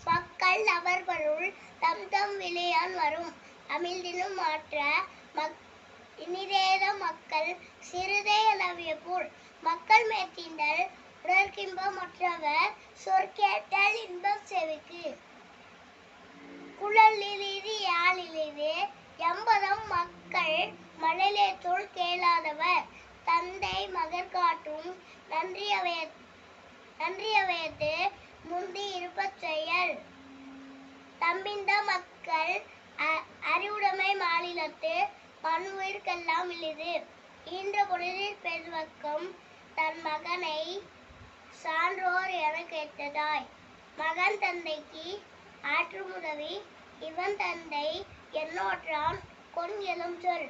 மக்கள் அவர்களுள் தம் தம் விளையான் வரும் அமிழ்தினும் மாற்ற இனிதேத மக்கள் சிறுதே அளவிய போல் மக்கள் மேற்கின்றல் உடற்கின்பம் மற்றவர் சொற்கேட்டல் இன்பம் செவிக்கு குழலிலிது யாழிலிது எம்பதம் மக்கள் மழலை சொல் கேளாதவர் தந்தை மகர் காட்டும் நன்றியவையத்து முந்தி இருப்பச் செயல் தம்பிந்த மக்கள் அறிவுடைமை மாநிலத்து மண்ணுயிர்க்கெல்லாம் இழிது ஈன்ற பொழுதில் பெருவக்கம் தன் மகனை சான்றோர் என கேட்டதாய் மகன் தந்தைக்கு ஆற்றும் உதவி இவன் தந்தை என்னோற்றான் கொன் எழும் சொல்